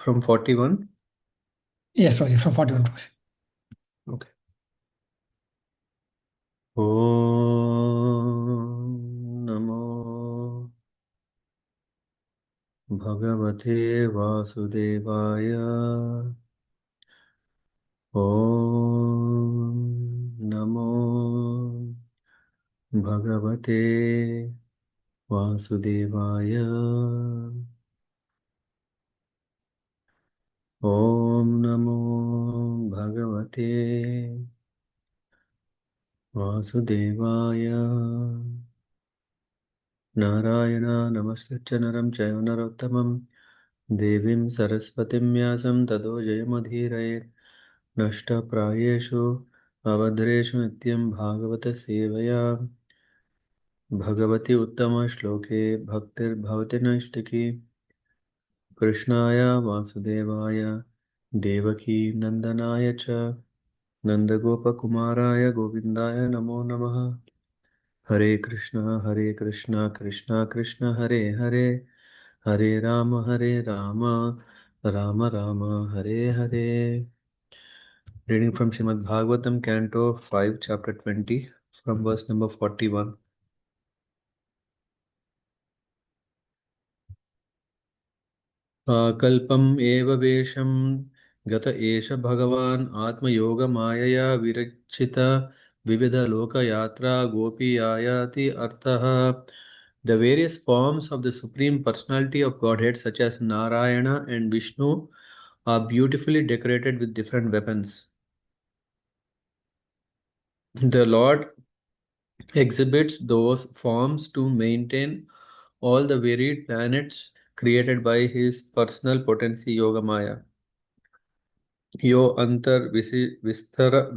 from 41? Yes, Roger, from 41. Roger. Okay. Om Namo Bhagavate-vasudevaya. Om Namo Bhagavate-vasudevaya. Om Namo Bhagavate-vasudevaya. Narayana Namaskritya Naram Chaiva Narottamam Devim Saraswatim Vyasam Tado Jayamadhiraye Nashta Prayeshu Avadreshu Nityam Bhāgavata-sevayā Bhagavati Uttama Shloke Bhaktir Bhavati Nashtaki Krishnaya Vasudevaya Devaki Nandanaya Cha Nandagopa Kumaraya Govindaya Namo Namaha Hare Krishna Krishna Krishna Hare Hare Hare Rama Rama Rama Hare Hare. Reading from Srimad Bhagavatam, Canto 5, Chapter 20, from verse number 41. Kalpam eva vesham gata esha bhagavan atma yoga mayaya virachita vividha loka yatra gopi ayati arthaha. The various forms of the Supreme Personality of Godhead, such as Narayana and Vishnu, are beautifully decorated with different weapons. The Lord exhibits those forms to maintain all the varied planets created by his personal potency Yogamaya. Yo antar vistara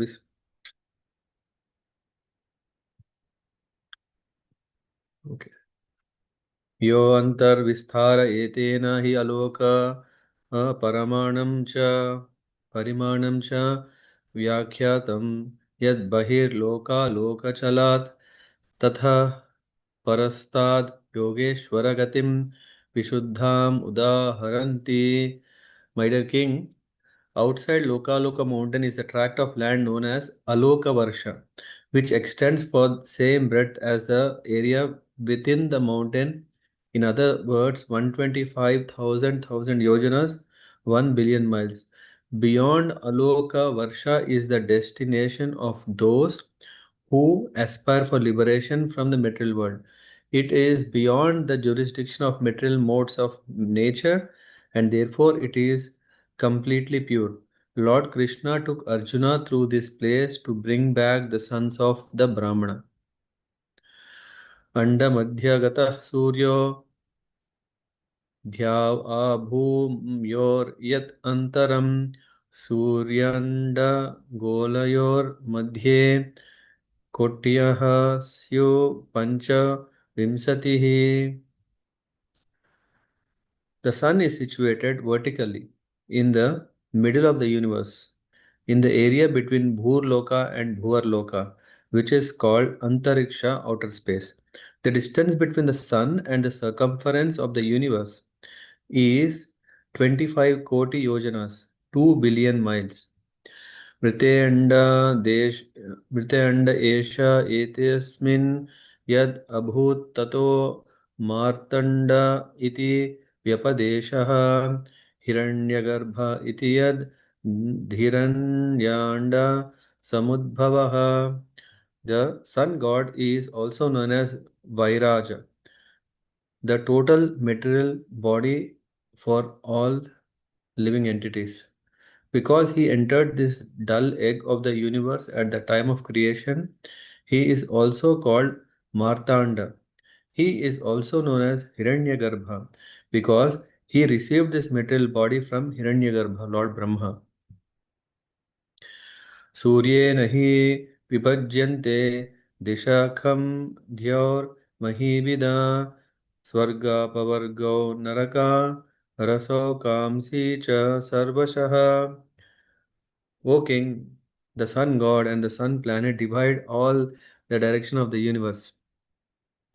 okay. Yo antar vistara etena hi aloka paramanam cha vyakhyatam yad bahir loka chalat तथा परस्ताद् योगेश्वरगतिं विशुद्धाम् उदाहरन्ति. My dear king, outside Lokaloka mountain is a tract of land known as Aloka Varsha, which extends for the same breadth as the area within the mountain. In other words, 125,000 yojanas, 1 billion miles. Beyond Aloka Varsha is the destination of those who aspire for liberation from the material world. It is beyond the jurisdiction of material modes of nature, and therefore it is completely pure. Lord Krishna took Arjuna through this place to bring back the sons of the Brahmana. Anda Madhyagatah Suryo Dhyavabhumyor Yat Antaram Suryanda Golayor Madhye Kotyah Syo Pancha Vimsatihi. The sun is situated vertically in the middle of the universe, in the area between Bhurloka and Bhuvarloka, which is called Antariksha, outer space. The distance between the sun and the circumference of the universe is 25 koti yojanas, 2 billion miles. मृतेऽण्ड देश मृतेऽण्ड एष एतस्मिन् यद् अभूत् ततो मार्तण्ड इति व्यपदेशः हिरण्यगर्भ इति यद् धीरण्याण्ड समुद्भवः. The sun god is also known as Vairaja, the total material body for all living entities. Because he entered this dull egg of the universe at the time of creation, he is also called Martanda. He is also known as Hiranyagarbha because he received this material body from Hiranyagarbha, Lord Brahma. सूर्येण हि विभज्यन्ते दिशाखं द्यौर्महीविदा स्वर्गापवर्गो नरका रसोकांसी च सर्वशः. O king, the sun god and the sun planet divide all the direction of the universe.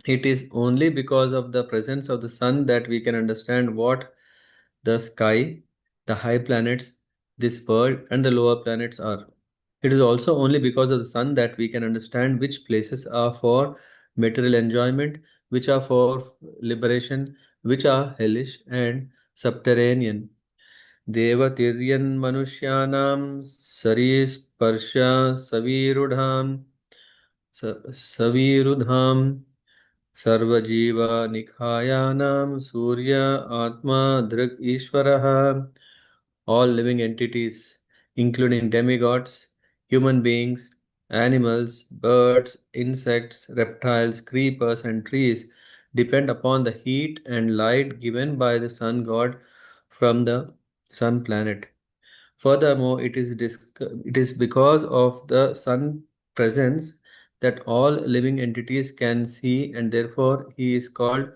It is only because of the presence of the sun that we can understand what the sky the high planets, this world, and the lower planets are. It is also only because of the sun that we can understand which places are for material enjoyment, which are for liberation, which are hellish and subterranean. देवतिर्यन् मनुष्याणां सरीस्पर्श सविरुधां सविरुधां सर्वजीवनिकायानां सूर्य आत्मा दृक् ईश्वरः. All living entities, including demigods, human beings, animals, birds, insects, reptiles, creepers, and trees, depend upon the heat and light given by the sun god from the sun planet. Furthermore, it is because of the sun presence that all living entities can see, and therefore he is called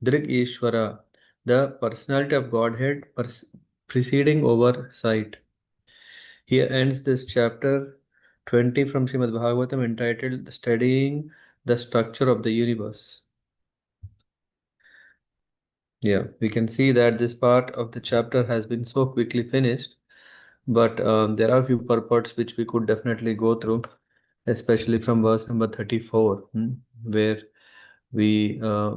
Drig Ishvara, the personality of Godhead preceding over sight. Here ends this chapter 20 from Srimad Bhagavatam entitled Studying the Structure of the Universe. Yeah, we can see that this part of the chapter has been so quickly finished, but there are a few purports which we could definitely go through, especially from verse number 34, where we uh,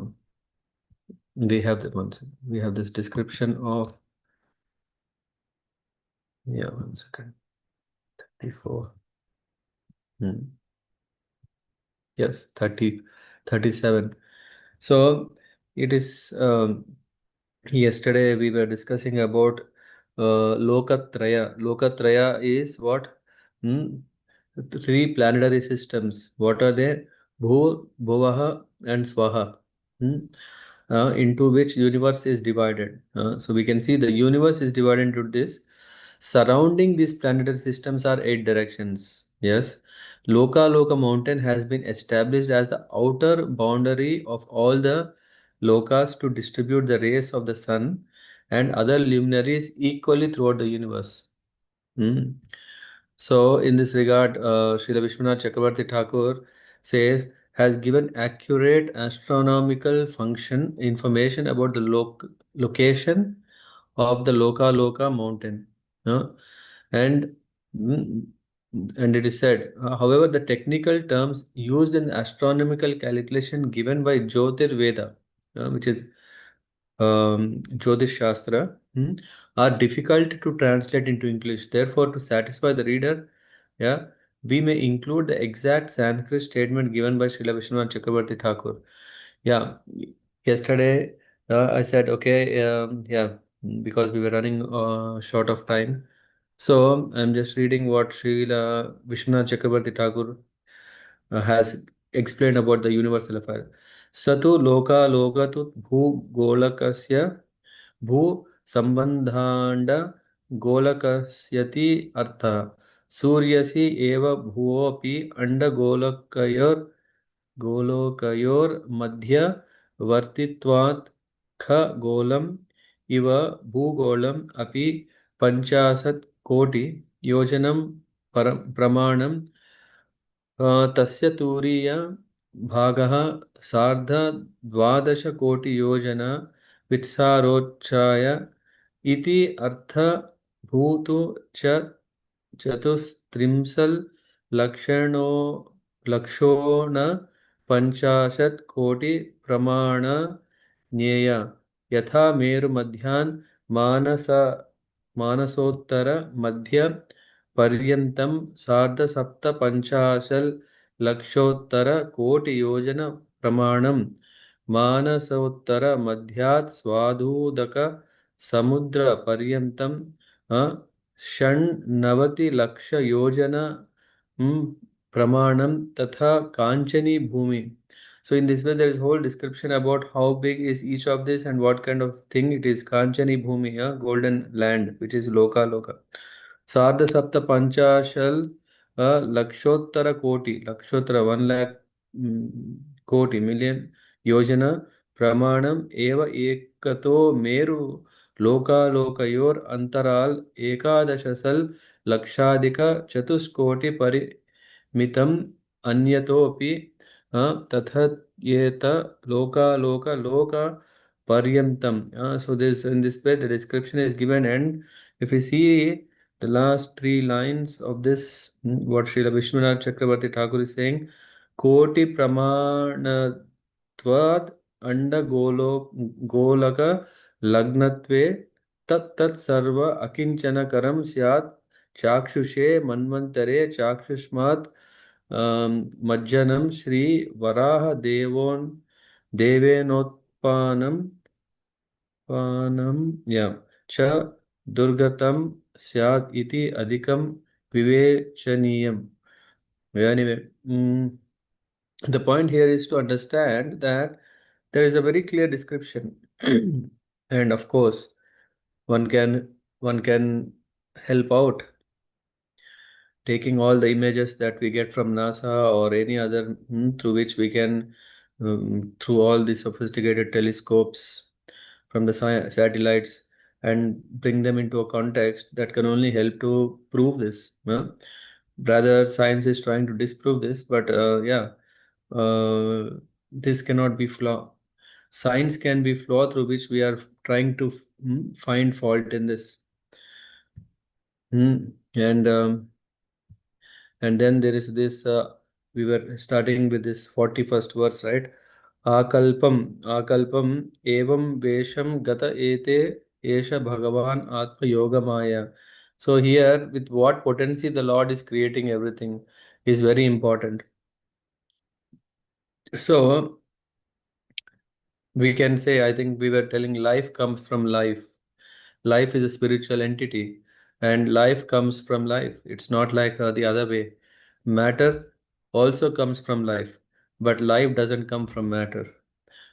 we have the one second. We have this description of, yeah, 1 second, 34. Hmm. Yes, 30, 37. So it is, yesterday we were discussing about Lokatraya. Lokatraya is what? Hmm? Three planetary systems. What are they? Bhuvaha, and Swaha. Hmm? Into which universe is divided. So we can see the universe is divided into this. Surrounding these planetary systems are 8 directions. Yes. Loka mountain has been established as the outer boundary of all the lokas to distribute the rays of the sun and other luminaries equally throughout the universe. Hmm. So, in this regard, Srila Vishwanath Chakravarti Thakur says, has given accurate astronomical function information about the location of the Loka mountain. Uh, and mm, and it is said, however, the technical terms used in astronomical calculation given by Jyotir Veda, which is Jyotish Shastra, are difficult to translate into English. Therefore, to satisfy the reader, yeah, we may include the exact Sanskrit statement given by Srila Vishwanath Chakravarti Thakur. Yeah, yesterday I said, okay, yeah, because we were running short of time. So I'm just reading what Srila Vishwanath Chakravarti Thakur has explained about the universal affair. Satu loka lokatu bhu golakasya भू संबंधांड गोलकस्यति अर्थः सूर्यसि एव भुवोऽपि अंडगोलकयोर् गोलोकयोर्मध्ये वर्तित्वात् खगोलम् इव भूगोलम् अपि 50 कोटि योजनं प्रमाणं तस्य तूरीय भागः सार्ध 12 कोटि योजन वित्सारोच्चाय इति अर्थ भूतु च चतुस्त्रिंशल् लक्षणो लक्षोण 50 कोटि प्रमाण ज्ञेय यथा मेरुमध्यान् मानसोत्तर मध्य पर्यन्तं सार्धसप्तपञ्चाशल्लक्षोत्तरकोटियोजन प्रमाणं मानसोत्तरमध्यात् स्वादुदकसमुद्रपर्यन्तं षण्णवतिलक्षयोजन pramanam tatha kanchani bhumi. So in this way there is whole description about how big is each of this and what kind of thing it is. Kanchani bhumi, golden land, which is loka. Sardha sapta panchashal lakshottara koti, lakshottara 1 lakh koti million yojana pramanam eva ekato meru लोकालोकयोर अंतराल एकादशसल लक्षाधिक चतुष्कोटि परिमितम् अन्यतोपि तथयेत लोका Paryantam. So this in this way the description is given, and if we see the last three lines of this, what Srila Vishwanath Chakravarti Thakur is saying, Koti Pramanatvad Anda Golaka Lagnatve Tat Tat Sarva Akinchana Karam Syat Chakshushe Manvantare Chakshushmat Majjanam Shri Varaha Devenotpanam Panam cha durgatam syat iti adhikam vivechaniyam. Anyway, the point here is to understand that there is a very clear description, and of course, one can help out taking all the images that we get from NASA or any other through which we can through all the sophisticated telescopes from the satellites and bring them into a context that can only help to prove this. Rather, science is trying to disprove this, but this cannot be flaw. Science can be flaw through which we are trying to find fault in this. And and then there is this, we were starting with this 41st verse, right? Akalpam evam vesham gata ete esha bhagavan atma yoga maya. So here, with what potency the Lord is creating everything is very important. So we can say, I think we were telling life comes from life. Life is a spiritual entity, and life comes from life. It's not like the other way. Matter also comes from life, but life doesn't come from matter.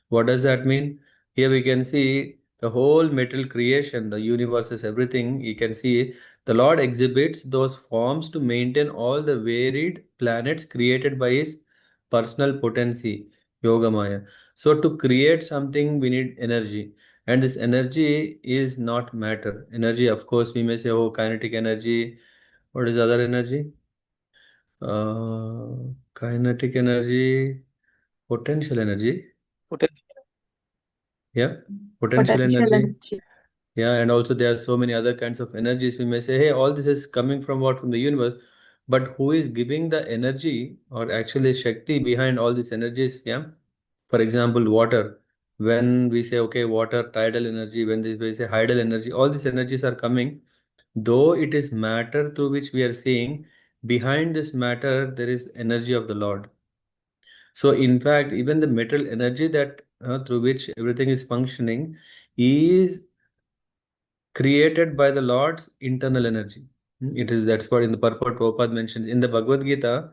What does that mean? Here we can see the whole material creation, the universes, everything. You can see the Lord exhibits those forms to maintain all the varied planets created by His personal potency, Yoga Maya. So, to create something, we need energy. And this energy is not matter. Energy, of course, we may say, oh, kinetic energy. What is other energy? Kinetic energy, potential energy. Potential, Yeah, potential Potential energy. energy. Yeah, and also there are so many other kinds of energies. We may say, hey, all this is coming from what? From the universe. But who is giving the energy or actually Shakti behind all these energies? Yeah. For example, water. When we say, okay, water, tidal energy, when we say hydel energy, all these energies are coming. Though it is matter through which we are seeing, behind this matter, there is energy of the Lord. So, in fact, even the material energy that through which everything is functioning is created by the Lord's internal energy. It is that's what in the purport Prabhupada mentions in the Bhagavad Gita.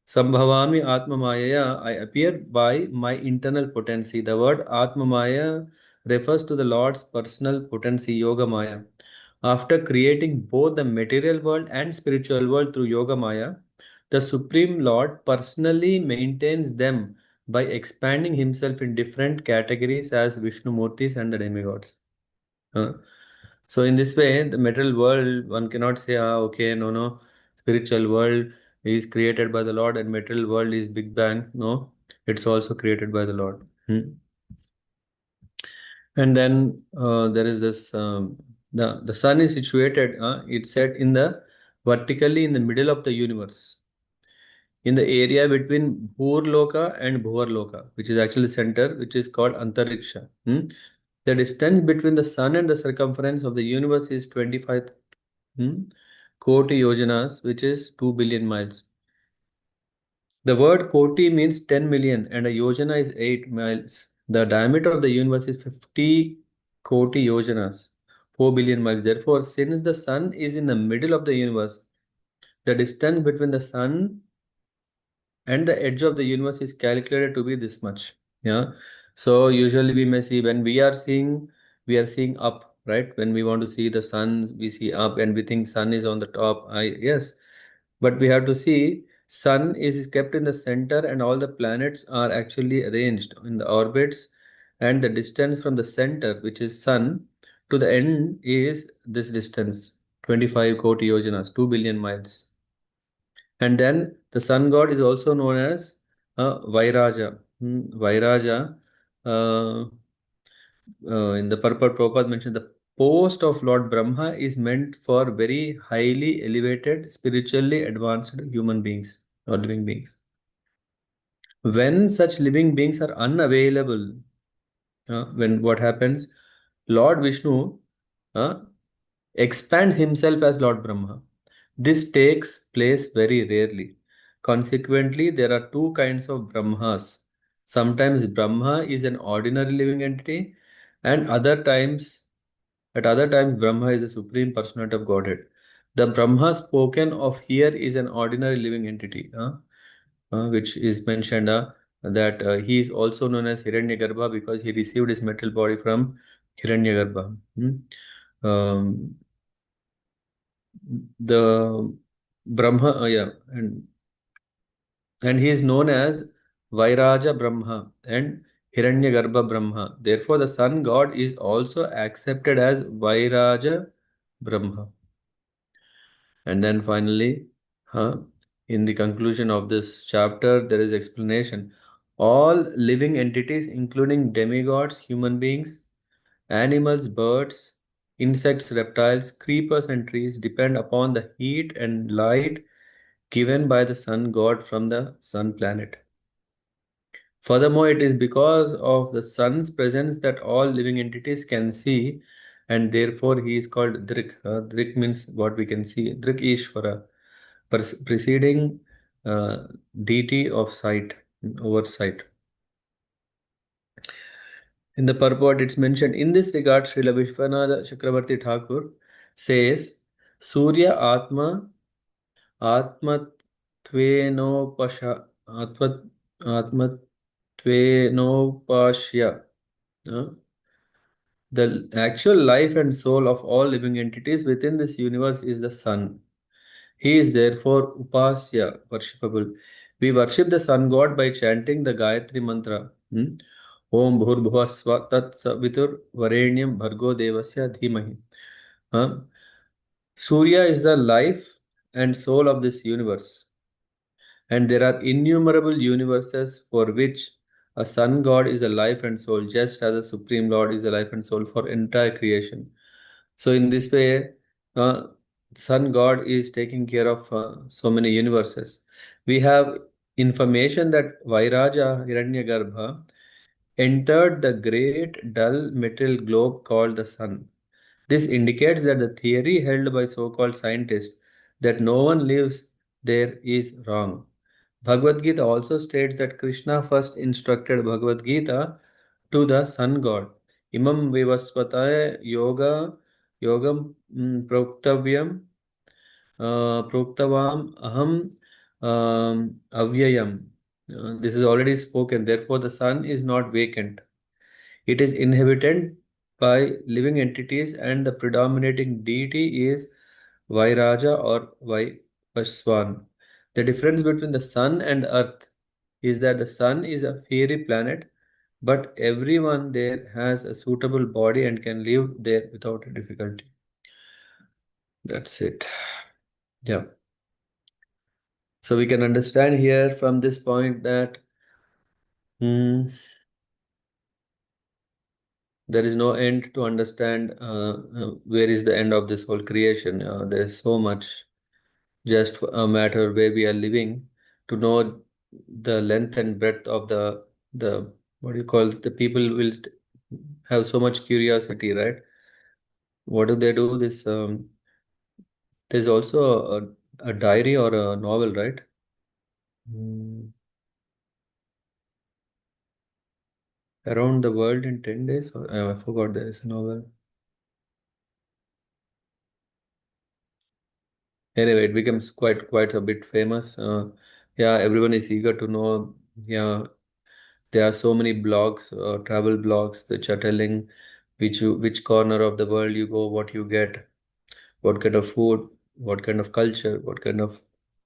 Sambhavami Atma Maya, I appear by my internal potency. The word Atma Maya refers to the Lord's personal potency, Yoga Maya. After creating both the material world and spiritual world through Yoga Maya, the Supreme Lord personally maintains them by expanding himself in different categories as Vishnu Murtis and the demigods. Uh, so in this way, the material world, one cannot say, okay, no, spiritual world is created by the Lord and material world is Big Bang. No, it's also created by the Lord. And then there is this, the sun is situated, it's set in the vertically in the middle of the universe, in the area between Bhurloka and Bhuvarloka, which is actually center, which is called Antariksha. The distance between the sun and the circumference of the universe is 25 Koti Yojanas, which is 2 billion miles. The word Koti means 10 million and a Yojana is 8 miles. The diameter of the universe is 50 Koti Yojanas, 4 billion miles. Therefore, since the sun is in the middle of the universe, the distance between the sun and the edge of the universe is calculated to be this much. Yeah. So usually we may see when we are seeing up, right? When we want to see the sun, we see up and we think sun is on the top. Yes, but we have to see sun is kept in the center and all the planets are actually arranged in the orbits, and the distance from the center, which is sun, to the end is this distance, 25 koti yojanas, 2 billion miles. And then the sun god is also known as Vairaja. Vairaja. Uh, in the purport, Prabhupada mentioned the post of Lord Brahma is meant for very highly elevated, spiritually advanced human beings or living beings. When such living beings are unavailable, when what happens, Lord Vishnu uh, expands himself as Lord Brahma. This takes place very rarely. Consequently, there are two kinds of Brahmas. Sometimes Brahma is an ordinary living entity, and at other times, Brahma is the supreme personality of Godhead. The Brahma spoken of here is an ordinary living entity, which is mentioned that he is also known as Hiranyagarbha because he received his metal body from Hiranyagarbha. Um, the Brahma, yeah, and he is known as Vairaja Brahma and Hiranyagarbha Brahma. Therefore, the sun god is also accepted as Vairaja Brahma. And then finally, huh, in the conclusion of this chapter, there is explanation. All living entities, including demigods, human beings, animals, birds, insects, reptiles, creepers, and trees, depend upon the heat and light given by the sun god from the sun planet. Furthermore, it is because of the sun's presence that all living entities can see, and therefore he is called Drik. Drik means what we can see. Drik Ishvara, preceding uh, deity of sight, oversight. In the purport, it's mentioned in this regard, Srila Vishwanatha Chakravarti Thakur says, Surya Atmatvenopasha Atmatvenopashya. uh, the actual life and soul of all living entities within this universe is the sun. He is therefore Upasya, worshipable. We worship the sun god by chanting the Gayatri mantra. Om Bhurbhuvasva Tat Savitur Varenyam Bhargo Devasya Dhimahi. Huh? Surya is the life and soul of this universe. And there are innumerable universes for which a sun god is the life and soul, just as the Supreme Lord is the life and soul for entire creation. So in this way, uh, sun god is taking care of so many universes. We have information that Vairaja Hiranyagarbha entered the great dull metal globe called the sun. This indicates that the theory held by so-called scientists that no one lives there is wrong. Bhagavad Gita also states that Krishna first instructed Bhagavad Gita to the sun god. Imam vivasvataya yogam proktavyam proktavam aham avyayam. This is already spoken. Therefore, the sun is not vacant. It is inhabited by living entities, and the predominating deity is Vairaja or Vaipaswan. The difference between the sun and earth is that the sun is a fiery planet, but everyone there has a suitable body and can live there without a difficulty. That's it. Yeah. So we can understand here from this point that hmm, there is no end to understand where is the end of this whole creation. There is so much, just a matter where we are living to know the length and breadth of the what do you call it? The people will have so much curiosity, right? What do they do? This there's also a diary or a novel, right? Hmm. Around the world in 10 days, or I forgot there is a novel. Anyway, it becomes quite a bit famous. Yeah, everyone is eager to know. Yeah, there are so many blogs, travel blogs, which are telling which corner of the world you go, what you get, what kind of food, what kind of culture, what kind of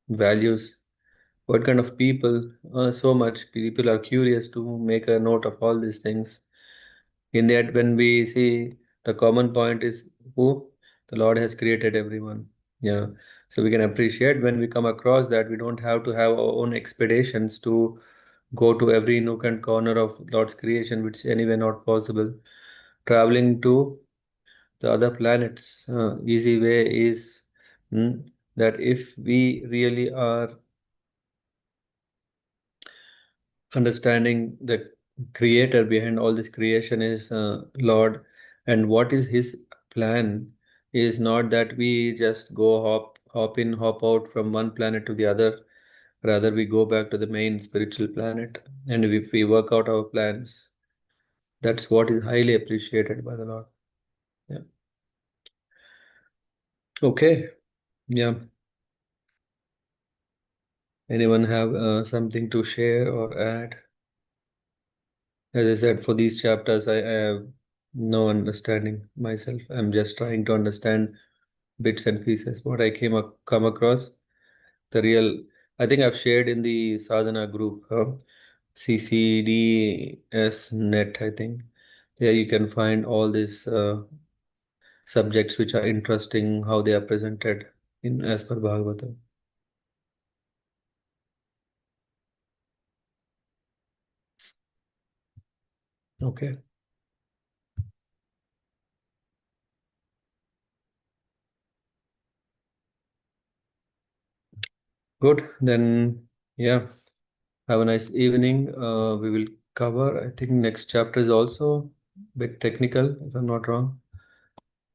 values, what kind of people. So much people are curious to make a note of all these things. In that, when we see the common point is who the Lord has created everyone. Yeah. So we can appreciate when we come across that we don't have to have our own expeditions to go to every nook and corner of Lord's creation, which is anyway not possible. traveling to the other planets. Easy way is that if we really are understanding the creator behind all this creation is Lord, and what is his plan is not that we just go hop in, hop out from one planet to the other. Rather, we go back to the main spiritual planet, and if we work out our plans, that's what is highly appreciated by the Lord. Yeah. Okay. Yeah. Anyone have something to share or add? As I said, for these chapters, I have no understanding myself. I'm just trying to understand bits and pieces what I come across. The real, I think I've shared in the sadhana group, CCDS net. I think there you can find all these subjects which are interesting, how they are presented in as per Bhagavatam. Okay, good. Then, yeah, have a nice evening. We will cover, I think next chapter is also a bit technical, if I'm not wrong.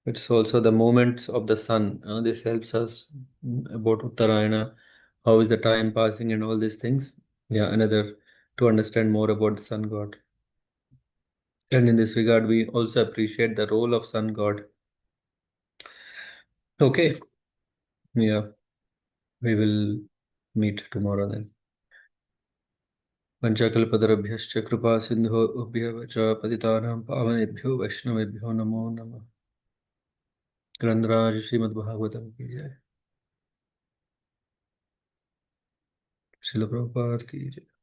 It's also the movements of the sun. This helps us about Uttarayana, how is the time passing and all these things. Yeah, another to understand more about the sun god. And in this regard, we also appreciate the role of sun god. Okay, yeah, we will meet tomorrow then. पञ्चकल्पतरुभ्यश्च कृपा सिन्धुभ्यः च पतितानां पावनेभ्यो वैष्णवेभ्यो नमो नमः। ग्रंथराज श्रीमद्भागवतम की जय। शिल प्रभुपाद की जय।